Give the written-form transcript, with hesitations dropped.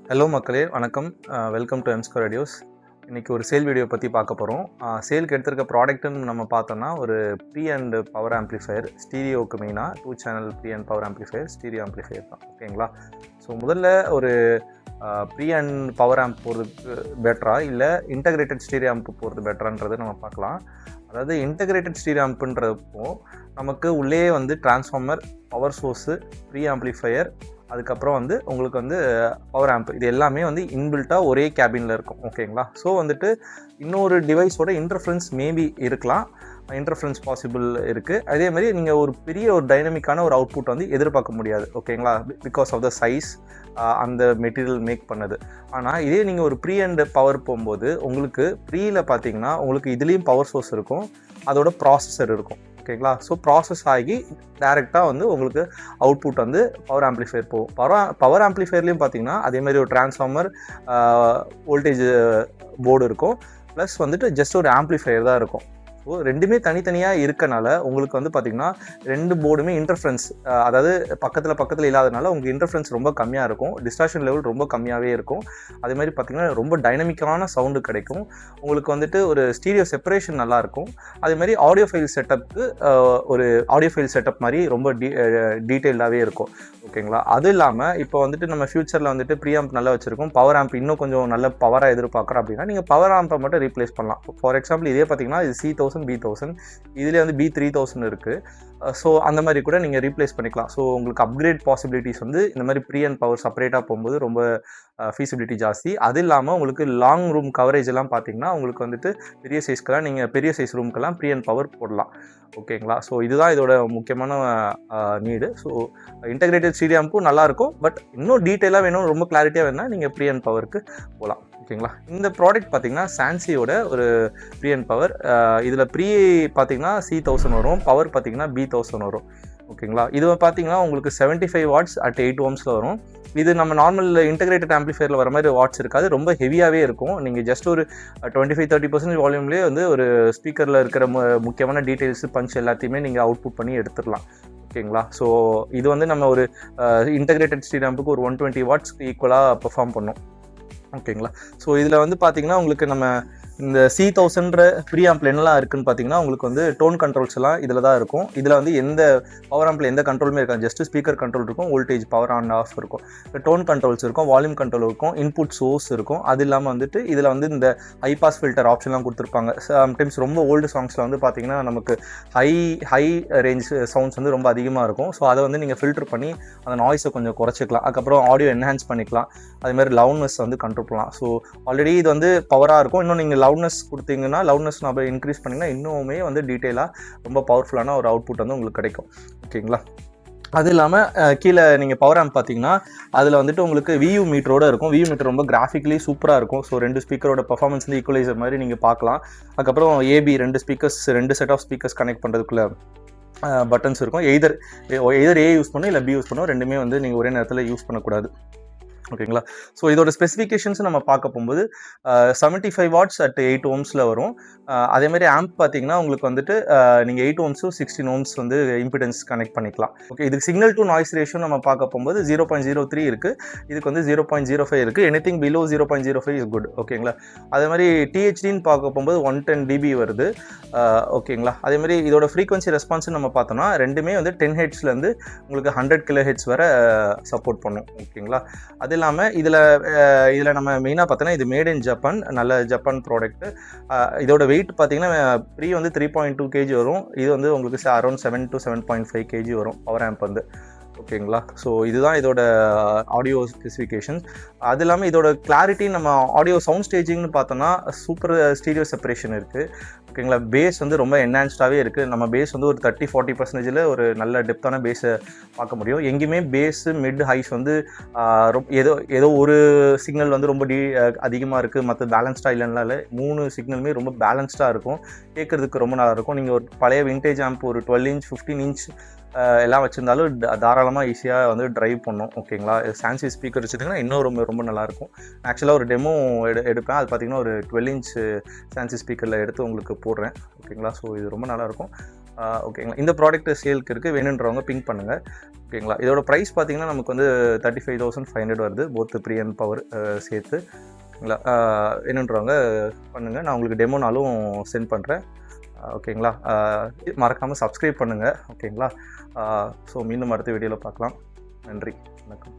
Hello மக்களே, வணக்கம். Welcome to M score radios. இன்றைக்கி ஒரு சேல் வீடியோ பற்றி பார்க்க போகிறோம். சேலுக்கு எடுத்திருக்க ப்ராடக்ட்டுன்னு நம்ம பார்த்தோன்னா ஒரு ப்ரீ அண்ட் பவர் ஆம்ப்ளிஃபையர், ஸ்டீரியோவுக்கு மெயினாக 2 channel pre and power amplifier, stereo amplifier தான். ஓகேங்களா? ஸோ முதல்ல ஒரு ப்ரீ அண்ட் பவர் ஆம்ப் போகிறதுக்கு பெட்டரா இல்லை இன்டகிரேட்டட் ஸ்டீரியோ ஆம்ப் போகிறது பெட்டரான்றது நம்ம பார்க்கலாம். அதாவது இன்டகிரேட்டட் ஸ்டீரியோ ஆம்ப்புன்றப்போ நமக்கு உள்ளே வந்து transformer, power source, pre amplifier, அதுக்கப்புறம் வந்து உங்களுக்கு வந்து பவர் ஆம்ப், இது எல்லாமே வந்து இன்பில்ட்டாக ஒரே கேபினில் இருக்கும். ஓகேங்களா? ஸோ வந்துட்டு இன்னொரு டிவைஸோட இன்டர்ஃபரன்ஸ் மேபி இருக்கலாம், இன்டர்ஃபரன்ஸ் பாசிபிள் இருக்குது. அதே மாதிரி நீங்கள் ஒரு பெரிய ஒரு டைனமிக்கான ஒரு அவுட்புட் வந்து எதிர்பார்க்க முடியாது. ஓகேங்களா? பிகாஸ் ஆஃப் த சைஸ், அந்த மெட்டீரியல் மேக் பண்ணது. ஆனால் இதே நீங்கள் ஒரு ப்ரீ அண்ட் பவர் போகும்போது உங்களுக்கு ப்ரீயில் பார்த்தீங்கன்னா உங்களுக்கு இதுலேயும் பவர் சோர்ஸ் இருக்கும், அதோட ப்ராசஸர் இருக்கும். ஓகேங்களா? ஸோ ப்ராசஸ் ஆகி டைரெக்டாக வந்து உங்களுக்கு அவுட்புட் வந்து பவர் ஆம்ப்ளிஃபையர் போகும். பவர் ஆம்ப்ளிஃபையர்லேயும் பார்த்தீங்கன்னா அதேமாதிரி ஒரு டிரான்ஸ்ஃபார்மர், வோல்டேஜ் போர்டு இருக்கும், ப்ளஸ் வந்துட்டு ஜஸ்ட் ஒரு ஆம்ப்ளிஃபையர் தான் இருக்கும். ஸோ ரெண்டுமே தனித்தனியாக இருக்கனால உங்களுக்கு வந்து பார்த்திங்கன்னா ரெண்டு போர்டுமே இன்டர்ஃபரன்ஸ், அதாவது பக்கத்தில் இல்லாதனால உங்களுக்கு இன்டர்ஃபரன்ஸ் ரொம்ப கம்மியாக இருக்கும், டிஸ்டார்ஷன் லெவல் ரொம்ப கம்மியாகவே இருக்கும். அதே மாதிரி பார்த்திங்கன்னா ரொம்ப டைனமிக்கான சவுண்டு கிடைக்கும். உங்களுக்கு வந்துட்டு ஒரு ஸ்டீரியோ செப்பரேஷன் நல்லாயிருக்கும். அதே மாதிரி ஆடியோ ஃபைல் செட்டப்புக்கு ஒரு ஆடியோ ஃபைல் செட்டப் மாதிரி ரொம்ப டீட்டெயில்டாகவே இருக்கும். ஓகேங்களா? அது இல்லாமல் இப்போ வந்துட்டு நம்ம ஃப்யூச்சரில் வந்துட்டு ப்ரீ ஆம்ப் நல்லா வச்சுருக்கோம், பவர் ஆம்ப் இன்னும் கொஞ்சம் நல்ல பவராக எதிர்பார்க்குறோம் அப்படின்னா நீங்கள் பவர் ஆம்பை மட்டும் ரீப்ளேஸ் பண்ணலாம். ஃபார் எக்ஸாம்பிள் இதே பார்த்திங்கன்னா இது C1000, B1000, இதிலே வந்து B3000 இருக்குது. ஸோ அந்த மாதிரி கூட நீங்கள் ரீப்ளேஸ் பண்ணிக்கலாம். ஸோ உங்களுக்கு அப்கிரேட் பாசிபிலிட்டிஸ் வந்து இந்த மாதிரி ப்ரீ அண்ட் பவர் செப்பரேட்டாக போகும்போது ரொம்ப ஃபீஸிபிலிட்டி ஜாஸ்தி. அது இல்லாமல் உங்களுக்கு லாங் ரூம் கவரேஜ் எல்லாம் பார்த்தீங்கன்னா உங்களுக்கு வந்துட்டு பெரிய சைஸ்க்கெல்லாம் நீங்கள் பெரிய சைஸ் ரூம்க்கெல்லாம் ப்ரீ அண்ட் பவர் போடலாம். ஓகேங்களா? ஸோ இதுதான் இதோட முக்கியமான நீடு. ஸோ இன்டகிரேட்டட் ஸ்டீரியோ ஆம்பும் நல்லாயிருக்கும், பட் இன்னும் டீட்டெயிலாக வேணும், ரொம்ப கிளாரிட்டியாக வேணும்னா நீங்கள் ப்ரீ அண்ட் பவருக்கு போகலாம். ஓகேங்களா? இந்த ப்ராடக்ட் பார்த்தீங்கன்னா சான்சியோட ஒரு ப்ரீ அண்ட் பவர். இதில் ப்ரீ பார்த்தீங்கன்னா C1000 வரும், பவர் பார்த்தீங்கன்னா B1000 வரும். ஓகேங்களா? இது பார்த்தீங்கன்னா உங்களுக்கு 75 வாட்ஸ் அட் 8 ohmஸில் வரும். இது நம்ம நார்மல் இன்டகிரேட்டட் ஆம்ப்ளிஃபையரில் வர மாதிரி வாட்ஸ் இருக்காது, ரொம்ப ஹெவியாகவே இருக்கும். நீங்கள் ஜஸ்ட் ஒரு 25-30% வால்யூம்லேயே வந்து ஒரு ஸ்பீக்கரில் இருக்கிற முக்கியமான டீட்டெயில்ஸு, பஞ்ச் எல்லாத்தையுமே நீங்கள் அவுட்புட் பண்ணி எடுத்துடலாம். ஓகேங்களா? ஸோ இது வந்து நம்ம ஒரு இன்டகிரேட்டட் ஸ்டீரியோ ஆம்புக்கு ஒரு 120 வாட்ஸ்க்கு ஈக்குவலாக பெர்ஃபார்ம் பண்ணும். ஓகேங்களா? ஸோ இதில் வந்து பார்த்திங்கன்னா உங்களுக்கு நம்ம இந்த C1000 ப்ரீ ஆம்பில் என்னெல்லாம் இருக்குதுன்னு பார்த்தீங்கன்னா உங்களுக்கு வந்து டோன் கண்ட்ரோல்ஸ் எல்லாம் இதில் தான் இருக்கும். இதில் வந்து எந்த பவர் ஆம்பில் எந்த கண்ட்ரோலுமே இருக்காது, ஜஸ்ட் ஸ்பீக்கர் கண்ட்ரோல் இருக்கும், வோல்டேஜ் பவர் ஆன் ஆஃப் இருக்கும், டோன் கண்ட்ரோல்ஸ் இருக்கும், வால்யூம் கண்ட்ரோல் இருக்கும், இன்புட் சோர்ஸ் இருக்கும். அது இல்லாமல் வந்துட்டு இதில் வந்து இந்த ஹை பாஸ் ஃபில்டர் ஆப்ஷன்லாம் கொடுத்துருப்பாங்க. சம்டைம்ஸ் ரொம்ப ஓல்டு சாங்ஸில் வந்து பார்த்திங்கன்னா நமக்கு ஹை ரேஞ்ச் சவுண்ட்ஸ் வந்து ரொம்ப அதிகமாக இருக்கும். ஸோ அதை வந்து நீங்கள் ஃபில்டர் பண்ணி அந்த நாய்ஸை கொஞ்சம் குறைச்சிக்கலாம். அதுக்கப்புறம் ஆடியோ என்ஹான்ஸ் பண்ணிக்கலாம். அதேமாதிரி லவுட்னஸ் வந்து கண்ட்ரோல் பண்ணலாம். ஸோ ஆல்ரெடி இது வந்து பவராக இருக்கும், இன்னும் நீங்கள் லவுட்னஸ் கொடுத்தீங்கன்னா, லவுட்னஸ் நம்ம இன்க்ரீஸ் பண்ணிங்கன்னா இன்னுமே வந்து டீட்டெயிலாக ரொம்ப பவர்ஃபுல்லான ஒரு அவுட்புட் வந்து உங்களுக்கு கிடைக்கும். ஓகேங்களா? அது இல்லாமல் கீழே நீங்கள் பவர் ஆம்ப் பார்த்தீங்கன்னா அதில் வந்துட்டு உங்களுக்கு VU மீட்டரோடு இருக்கும். VU மீட்டர் ரொம்ப கிராஃபிக்கலி சூப்பராக இருக்கும். ஸோ 2 ஸ்பீக்கரோட பர்ஃபார்மன்ஸ் வந்து ஈக்குவலைசர் மாதிரி நீங்கள் பார்க்கலாம். அதுக்கப்புறம் AB 2 speakers, 2 set of speakers connect பண்ணுறதுக்குள்ள பட்டன்ஸ் இருக்கும். எய்தர் A யூஸ் பண்ணணும் இல்லை B யூஸ் பண்ணணும், ரெண்டுமே வந்து நீங்கள் ஒரே நேரத்தில் யூஸ் பண்ணக்கூடாது. ஓகேங்களா? ஸோ இதோட ஸ்பெசிஃபிகேஷன்ஸ் நம்ம பார்க்க போகும்போது 75 வாட்ஸ் அட் 8 ohmஸில் வரும். அதேமாதிரி ஆம்ப் பார்த்தீங்கன்னா உங்களுக்கு வந்துட்டு நீங்கள் 8 ohms to 16 ohms வந்து இம்பிடன்ஸ் கனெக்ட் பண்ணிக்கலாம். ஓகே, இதுக்கு சிக்னல் டு நாய்ஸ் ரேஷியோ நம்ம பார்க்க போகும்போது 0.03 இருக்குது, இதுக்கு வந்து 0.05 இருக்குது. Anything below 0.05 is good. ஓகேங்களா? அதே மாதிரி THDன்னு பார்க்க போகும்போது 110 dB வருது. ஓகேங்களா? அதேமாதிரி இதோட ஃப்ரீக்வன்சி ரெஸ்பான்ஸ் நம்ம பார்த்தோம்னா ரெண்டுமே வந்து 10 ஹெர்ட்ஸ்லேருந்து உங்களுக்கு 100 kHz வரை சப்போர்ட் பண்ணும். ஓகேங்களா? அது இல்லாமல் இதில் நம்ம மெயினாக பார்த்தோன்னா இது மேட் இன் ஜப்பான், நல்ல ஜப்பான் ப்ராடக்ட்டு. இதோட வெயிட் பார்த்தீங்கன்னா ப்ரீ வந்து 3.2 kg வரும், இது வந்து உங்களுக்கு அரௌண்ட் 7 to 7.5 kg வரும் பவர் ஆம்ப் வந்து. ஓகேங்களா? ஸோ இதுதான் இதோட ஆடியோ ஸ்பெசிஃபிகேஷன்ஸ். அது இல்லாமல் இதோட கிளாரிட்டி, நம்ம ஆடியோ சவுண்ட் ஸ்டேஜிங்னு பார்த்தோன்னா சூப்பர் ஸ்டீரியோ செப்பரேஷன் இருக்குது. ஓகேங்களா? பேஸ் வந்து ரொம்ப என்ஹான்ஸ்டாகவே இருக்குது. நம்ம பேஸ் வந்து ஒரு 30-40% ஒரு நல்ல டெப்த்தான பேஸை பார்க்க முடியும். எங்கேயுமே பேஸு, மிட், ஹைஸ் வந்து ஏதோ ஒரு சிக்னல் வந்து ரொம்ப அதிகமாக இருக்குது, மற்ற பேலன்ஸ்டாக இல்லைன்னா இல்லை, 3 சிக்னலுமே ரொம்ப பேலன்ஸ்டாக இருக்கும், கேட்குறதுக்கு ரொம்ப நல்லா இருக்கும். நீங்கள் ஒரு பழைய விண்டேஜ் ஆம்ப் ஒரு 12 inch 15 inch எல்லாம் வச்சுருந்தாலும் தாராளமாக ஈஸியாக வந்து ட்ரைவ் பண்ணும். ஓகேங்களா? சான்சி ஸ்பீக்கர் வச்சுருந்தீங்கன்னா இன்னும் ரொம்ப நல்லாயிருக்கும். ஆக்சுவலாக ஒரு டெமோ எடுப்பேன், அது பார்த்திங்கன்னா ஒரு 12 inch சான்சி ஸ்பீக்கரில் எடுத்து உங்களுக்கு போடுறேன். ஓகேங்களா? ஸோ இது ரொம்ப நல்லாயிருக்கும். ஓகேங்களா. இந்த ப்ராடக்ட் சேலுக்கு இருக்குது, வேணுன்றவங்க பிங்க் பண்ணுங்கள். ஓகேங்களா. இதோட ப்ரைஸ் பார்த்தீங்கன்னா நமக்கு வந்து 35,500 வருது, போத் ப்ரீ அண்ட் பவர் சேர்த்து. ஓகேங்களா. வேணுன்றவங்க பண்ணுங்கள், நான் உங்களுக்கு டெமோனாலும் சென்ட் பண்ணுறேன். ஓகேங்களா. மறக்காமல் சப்ஸ்கிரைப் பண்ணுங்கள். ஓகேங்களா. ஸோ மீண்டும் அடுத்த வீடியோவில் பார்க்கலாம். நன்றி, வணக்கம்.